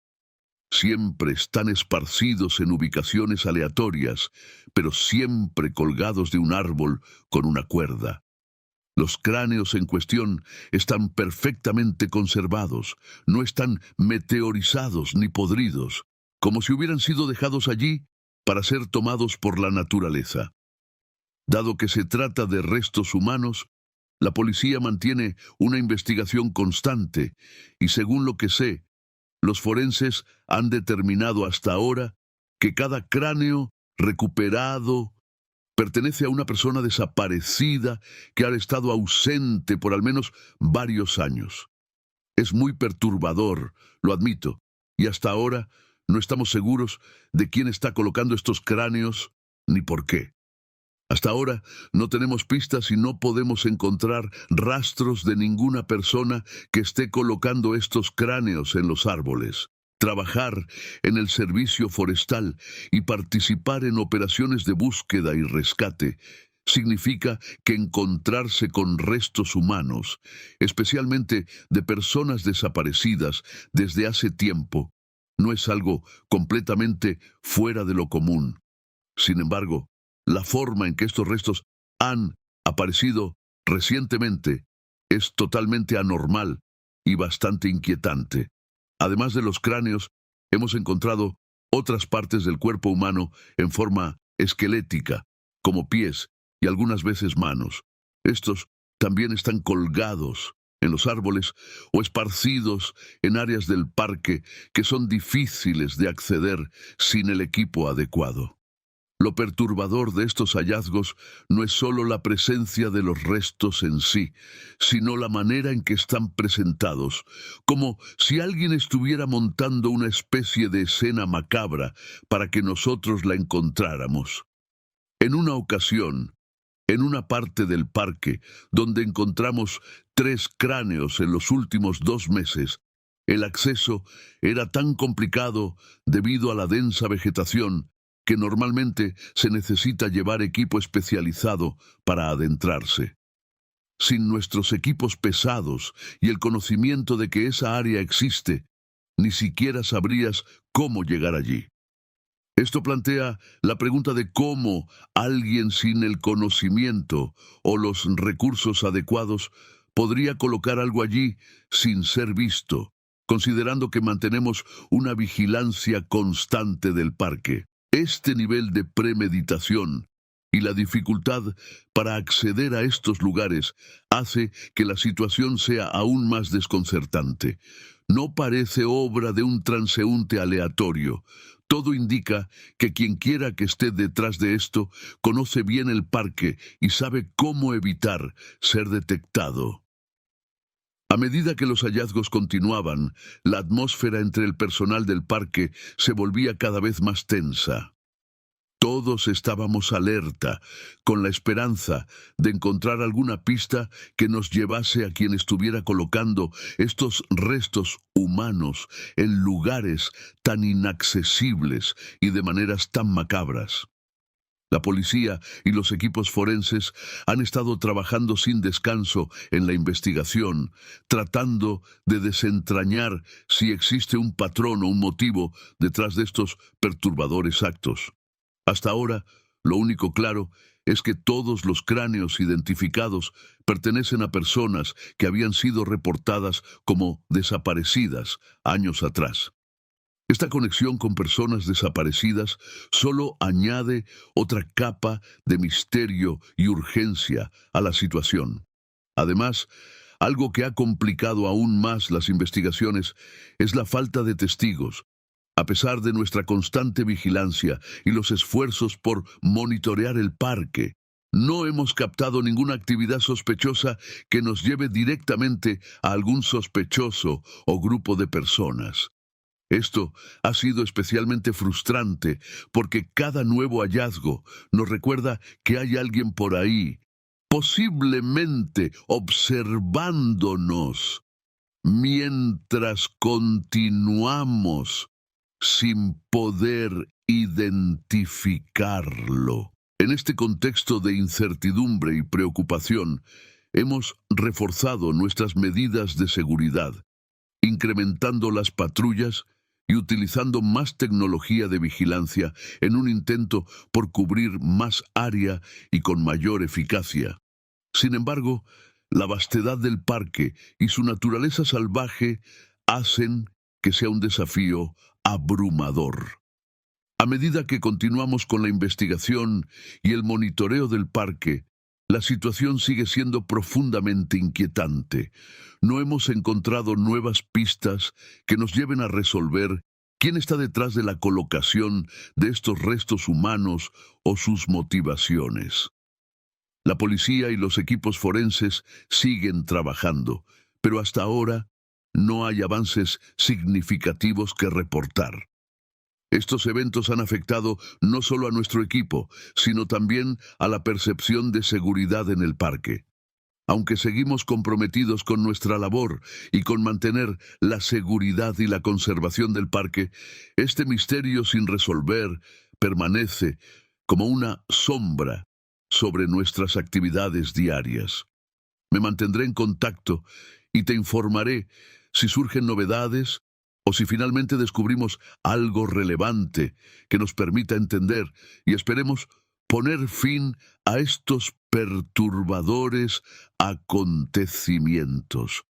Siempre están esparcidos en ubicaciones aleatorias, pero siempre colgados de un árbol con una cuerda. Los cráneos en cuestión están perfectamente conservados, no están meteorizados ni podridos, como si hubieran sido dejados allí para ser tomados por la naturaleza. Dado que se trata de restos humanos, la policía mantiene una investigación constante y, según lo que sé, los forenses han determinado hasta ahora que cada cráneo recuperado pertenece a una persona desaparecida que ha estado ausente por al menos varios años. Es muy perturbador, lo admito, y hasta ahora no estamos seguros de quién está colocando estos cráneos ni por qué. Hasta ahora no tenemos pistas y no podemos encontrar rastros de ninguna persona que esté colocando estos cráneos en los árboles. Trabajar en el servicio forestal y participar en operaciones de búsqueda y rescate significa que encontrarse con restos humanos, especialmente de personas desaparecidas desde hace tiempo, no es algo completamente fuera de lo común. Sin embargo, la forma en que estos restos han aparecido recientemente es totalmente anormal y bastante inquietante. Además de los cráneos, hemos encontrado otras partes del cuerpo humano en forma esquelética, como pies y algunas veces manos. Estos también están colgados en los árboles o esparcidos en áreas del parque que son difíciles de acceder sin el equipo adecuado. Lo perturbador de estos hallazgos no es solo la presencia de los restos en sí, sino la manera en que están presentados, como si alguien estuviera montando una especie de escena macabra para que nosotros la encontráramos. En una ocasión, en una parte del parque, donde encontramos 3 cráneos en los últimos 2 meses, el acceso era tan complicado debido a la densa vegetación que normalmente se necesita llevar equipo especializado para adentrarse. Sin nuestros equipos pesados y el conocimiento de que esa área existe, ni siquiera sabrías cómo llegar allí. Esto plantea la pregunta de cómo alguien sin el conocimiento o los recursos adecuados podría colocar algo allí sin ser visto, considerando que mantenemos una vigilancia constante del parque. Este nivel de premeditación y la dificultad para acceder a estos lugares hace que la situación sea aún más desconcertante. No parece obra de un transeúnte aleatorio. Todo indica que quien quiera que esté detrás de esto conoce bien el parque y sabe cómo evitar ser detectado. A medida que los hallazgos continuaban, la atmósfera entre el personal del parque se volvía cada vez más tensa. Todos estábamos alerta, con la esperanza de encontrar alguna pista que nos llevase a quien estuviera colocando estos restos humanos en lugares tan inaccesibles y de maneras tan macabras. La policía y los equipos forenses han estado trabajando sin descanso en la investigación, tratando de desentrañar si existe un patrón o un motivo detrás de estos perturbadores actos. Hasta ahora, lo único claro es que todos los cráneos identificados pertenecen a personas que habían sido reportadas como desaparecidas años atrás. Esta conexión con personas desaparecidas solo añade otra capa de misterio y urgencia a la situación. Además, algo que ha complicado aún más las investigaciones es la falta de testigos. A pesar de nuestra constante vigilancia y los esfuerzos por monitorear el parque, no hemos captado ninguna actividad sospechosa que nos lleve directamente a algún sospechoso o grupo de personas. Esto ha sido especialmente frustrante porque cada nuevo hallazgo nos recuerda que hay alguien por ahí, posiblemente observándonos, mientras continuamos sin poder identificarlo. En este contexto de incertidumbre y preocupación, hemos reforzado nuestras medidas de seguridad, incrementando las patrullas y utilizando más tecnología de vigilancia en un intento por cubrir más área y con mayor eficacia. Sin embargo, la vastedad del parque y su naturaleza salvaje hacen que sea un desafío abrumador. A medida que continuamos con la investigación y el monitoreo del parque, la situación sigue siendo profundamente inquietante. No hemos encontrado nuevas pistas que nos lleven a resolver quién está detrás de la colocación de estos restos humanos o sus motivaciones. La policía y los equipos forenses siguen trabajando, pero hasta ahora no hay avances significativos que reportar. Estos eventos han afectado no solo a nuestro equipo, sino también a la percepción de seguridad en el parque. Aunque seguimos comprometidos con nuestra labor y con mantener la seguridad y la conservación del parque, este misterio sin resolver permanece como una sombra sobre nuestras actividades diarias. Me mantendré en contacto y te informaré si surgen novedades o si finalmente descubrimos algo relevante que nos permita entender y esperemos poner fin a estos perturbadores acontecimientos.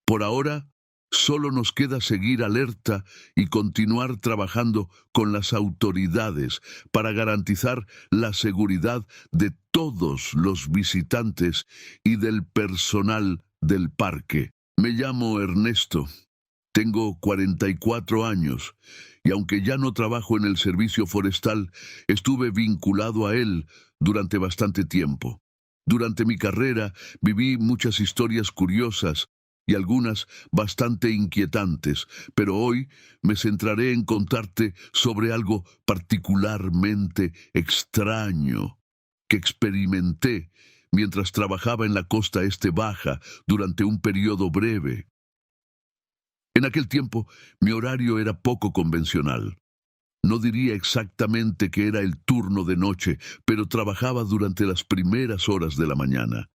Por ahora, solo nos queda seguir alerta y continuar trabajando con las autoridades para garantizar la seguridad de todos los visitantes y del personal del parque. Me llamo Ernesto, tengo 44 años y aunque ya no trabajo en el servicio forestal, estuve vinculado a él durante bastante tiempo. Durante mi carrera viví muchas historias curiosas y algunas bastante inquietantes, pero hoy me centraré en contarte sobre algo particularmente extraño que experimenté mientras trabajaba en la costa este baja durante un periodo breve. En aquel tiempo, mi horario era poco convencional. No diría exactamente que era el turno de noche, pero trabajaba durante las primeras horas de la mañana.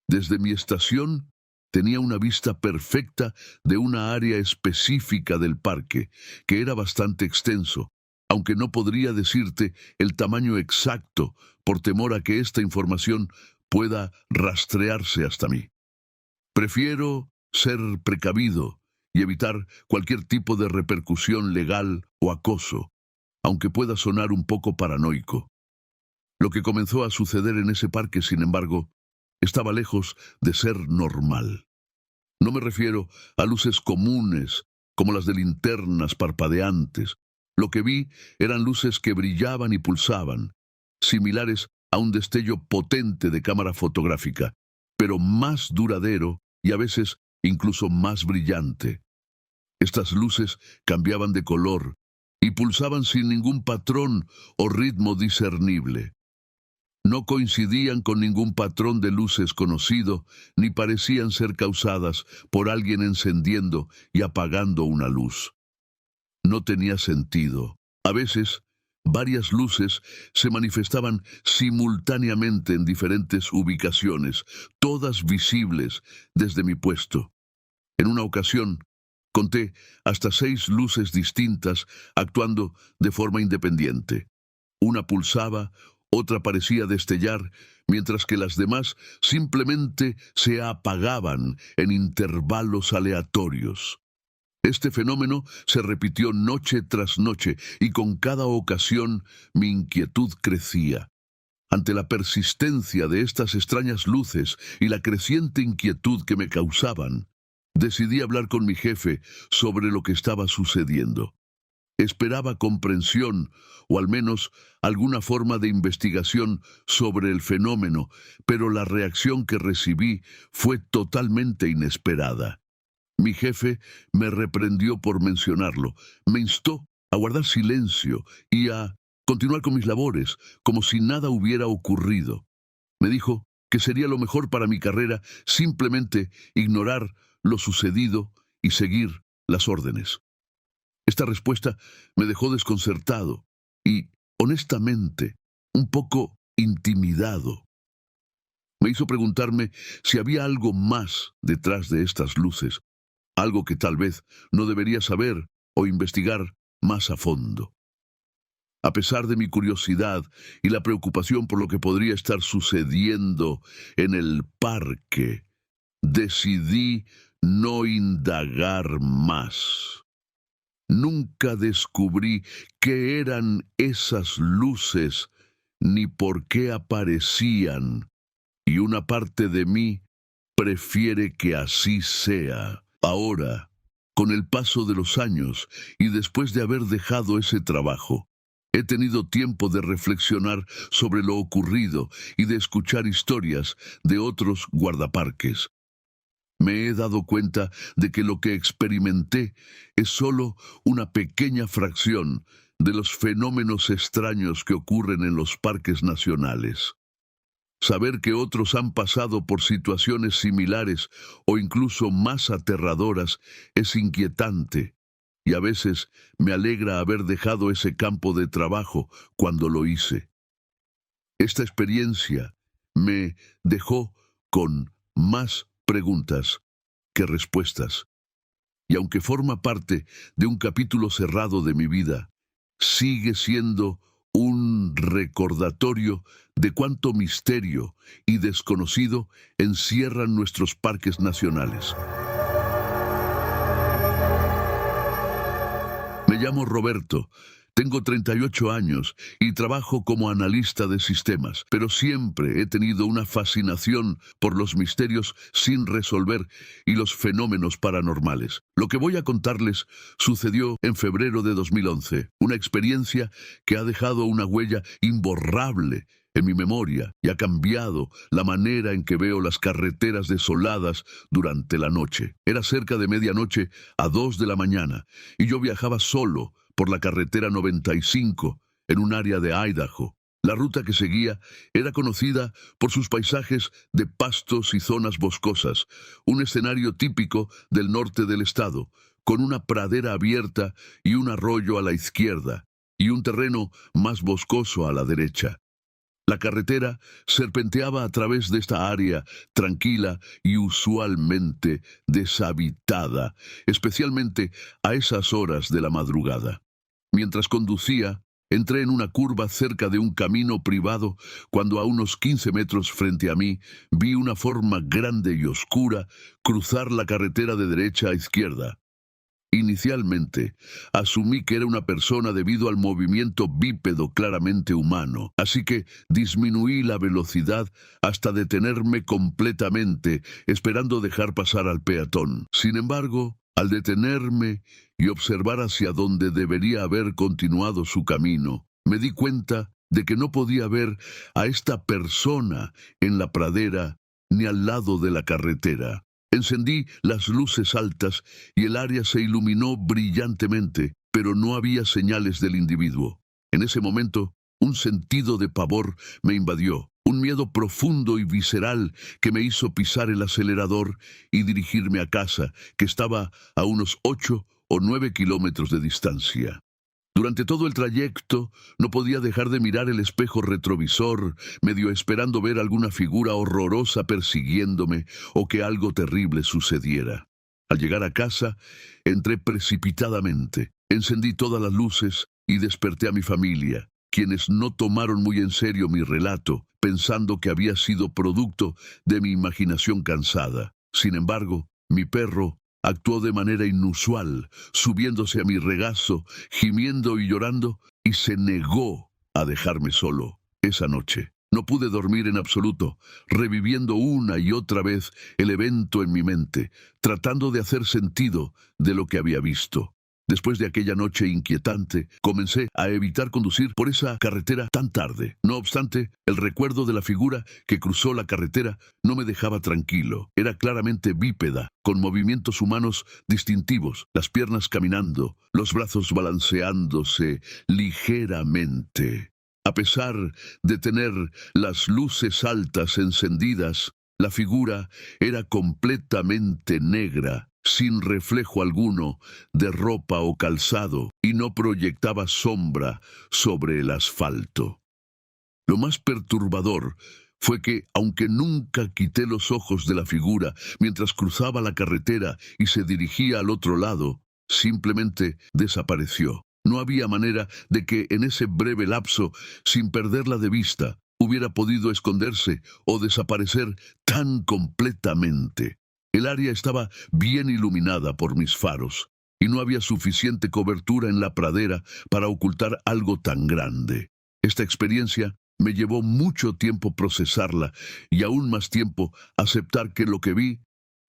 Desde mi estación tenía una vista perfecta de una área específica del parque, que era bastante extenso, aunque no podría decirte el tamaño exacto por temor a que esta información pueda rastrearse hasta mí. Prefiero ser precavido y evitar cualquier tipo de repercusión legal o acoso, aunque pueda sonar un poco paranoico. Lo que comenzó a suceder en ese parque, sin embargo, estaba lejos de ser normal. No me refiero a luces comunes, como las de linternas parpadeantes. Lo que vi eran luces que brillaban y pulsaban, similares a un destello potente de cámara fotográfica, pero más duradero y a veces incluso más brillante. Estas luces cambiaban de color y pulsaban sin ningún patrón o ritmo discernible. No coincidían con ningún patrón de luces conocido, ni parecían ser causadas por alguien encendiendo y apagando una luz. No tenía sentido. A veces, varias luces se manifestaban simultáneamente en diferentes ubicaciones, todas visibles desde mi puesto. En una ocasión, conté hasta 6 luces distintas actuando de forma independiente. Una pulsaba, otra parecía destellar, mientras que las demás simplemente se apagaban en intervalos aleatorios. Este fenómeno se repitió noche tras noche y con cada ocasión mi inquietud crecía. Ante la persistencia de estas extrañas luces y la creciente inquietud que me causaban, decidí hablar con mi jefe sobre lo que estaba sucediendo. Esperaba comprensión o al menos alguna forma de investigación sobre el fenómeno, pero la reacción que recibí fue totalmente inesperada. Mi jefe me reprendió por mencionarlo, me instó a guardar silencio y a continuar con mis labores, como si nada hubiera ocurrido. Me dijo que sería lo mejor para mi carrera simplemente ignorar lo sucedido y seguir las órdenes. Esta respuesta me dejó desconcertado y, honestamente, un poco intimidado. Me hizo preguntarme si había algo más detrás de estas luces, algo que tal vez no debería saber o investigar más a fondo. A pesar de mi curiosidad y la preocupación por lo que podría estar sucediendo en el parque, decidí no indagar más. Nunca descubrí qué eran esas luces ni por qué aparecían, y una parte de mí prefiere que así sea. Ahora, con el paso de los años y después de haber dejado ese trabajo, he tenido tiempo de reflexionar sobre lo ocurrido y de escuchar historias de otros guardaparques. Me he dado cuenta de que lo que experimenté es solo una pequeña fracción de los fenómenos extraños que ocurren en los parques nacionales. Saber que otros han pasado por situaciones similares o incluso más aterradoras es inquietante, y a veces me alegra haber dejado ese campo de trabajo cuando lo hice. Esta experiencia me dejó con más preguntas que respuestas, y aunque forma parte de un capítulo cerrado de mi vida, sigue siendo un recordatorio de cuánto misterio y desconocido encierran nuestros parques nacionales. Me llamo Roberto, tengo 38 años y trabajo como analista de sistemas, pero siempre he tenido una fascinación por los misterios sin resolver y los fenómenos paranormales. Lo que voy a contarles sucedió en febrero de 2011, una experiencia que ha dejado una huella imborrable en mi memoria y ha cambiado la manera en que veo las carreteras desoladas durante la noche. Era cerca de medianoche a 2 de la mañana y yo viajaba solo por la carretera 95 en un área de Idaho. La ruta que seguía era conocida por sus paisajes de pastos y zonas boscosas, un escenario típico del norte del estado, con una pradera abierta y un arroyo a la izquierda, y un terreno más boscoso a la derecha. La carretera serpenteaba a través de esta área tranquila y usualmente deshabitada, especialmente a esas horas de la madrugada. Mientras conducía, entré en una curva cerca de un camino privado cuando a unos 15 metros frente a mí vi una forma grande y oscura cruzar la carretera de derecha a izquierda. Inicialmente, asumí que era una persona debido al movimiento bípedo claramente humano, así que disminuí la velocidad hasta detenerme completamente, esperando dejar pasar al peatón. Sin embargo, al detenerme y observar hacia donde debería haber continuado su camino, me di cuenta de que no podía ver a esta persona en la pradera ni al lado de la carretera. Encendí las luces altas y el área se iluminó brillantemente, pero no había señales del individuo. En ese momento, un sentido de pavor me invadió, un miedo profundo y visceral que me hizo pisar el acelerador y dirigirme a casa, que estaba a unos 8 o 9 kilómetros de distancia. Durante todo el trayecto no podía dejar de mirar el espejo retrovisor, medio esperando ver alguna figura horrorosa persiguiéndome o que algo terrible sucediera. Al llegar a casa, entré precipitadamente, encendí todas las luces y desperté a mi familia, quienes no tomaron muy en serio mi relato, pensando que había sido producto de mi imaginación cansada. Sin embargo, mi perro actuó de manera inusual, subiéndose a mi regazo, gimiendo y llorando, y se negó a dejarme solo esa noche. No pude dormir en absoluto, reviviendo una y otra vez el evento en mi mente, tratando de hacer sentido de lo que había visto. Después de aquella noche inquietante, comencé a evitar conducir por esa carretera tan tarde. No obstante, el recuerdo de la figura que cruzó la carretera no me dejaba tranquilo. Era claramente bípeda, con movimientos humanos distintivos, las piernas caminando, los brazos balanceándose ligeramente. A pesar de tener las luces altas encendidas, la figura era completamente negra, sin reflejo alguno de ropa o calzado, y no proyectaba sombra sobre el asfalto. Lo más perturbador fue que, aunque nunca quité los ojos de la figura mientras cruzaba la carretera y se dirigía al otro lado, simplemente desapareció. No había manera de que en ese breve lapso, sin perderla de vista, hubiera podido esconderse o desaparecer tan completamente. El área estaba bien iluminada por mis faros, y no había suficiente cobertura en la pradera para ocultar algo tan grande. Esta experiencia me llevó mucho tiempo procesarla, y aún más tiempo aceptar que lo que vi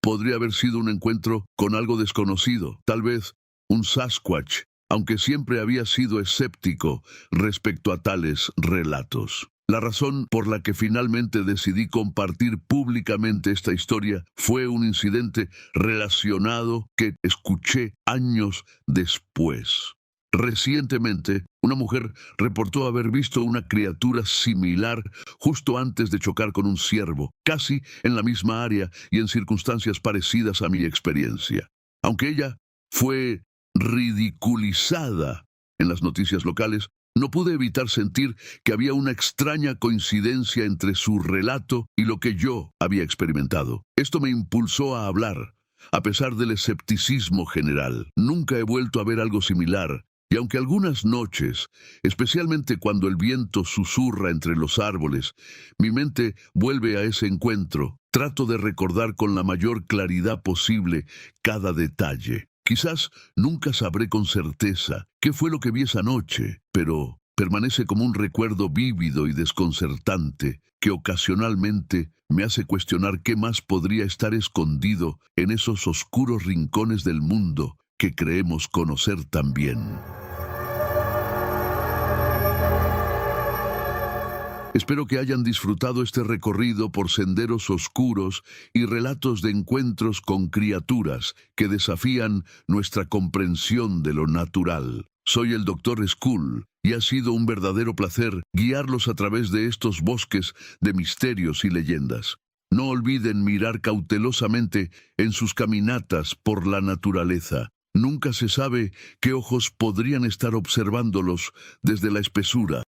podría haber sido un encuentro con algo desconocido, tal vez un Sasquatch, aunque siempre había sido escéptico respecto a tales relatos. La razón por la que finalmente decidí compartir públicamente esta historia fue un incidente relacionado que escuché años después. Recientemente, una mujer reportó haber visto una criatura similar justo antes de chocar con un ciervo, casi en la misma área y en circunstancias parecidas a mi experiencia. Aunque ella fue ridiculizada en las noticias locales, no pude evitar sentir que había una extraña coincidencia entre su relato y lo que yo había experimentado. Esto me impulsó a hablar, a pesar del escepticismo general. Nunca he vuelto a ver algo similar. Y aunque algunas noches, especialmente cuando el viento susurra entre los árboles, mi mente vuelve a ese encuentro, trato de recordar con la mayor claridad posible cada detalle. Quizás nunca sabré con certeza qué fue lo que vi esa noche, pero permanece como un recuerdo vívido y desconcertante que ocasionalmente me hace cuestionar qué más podría estar escondido en esos oscuros rincones del mundo que creemos conocer tan bien. Espero que hayan disfrutado este recorrido por senderos oscuros y relatos de encuentros con criaturas que desafían nuestra comprensión de lo natural. Soy el Dr. Skull y ha sido un verdadero placer guiarlos a través de estos bosques de misterios y leyendas. No olviden mirar cautelosamente en sus caminatas por la naturaleza. Nunca se sabe qué ojos podrían estar observándolos desde la espesura.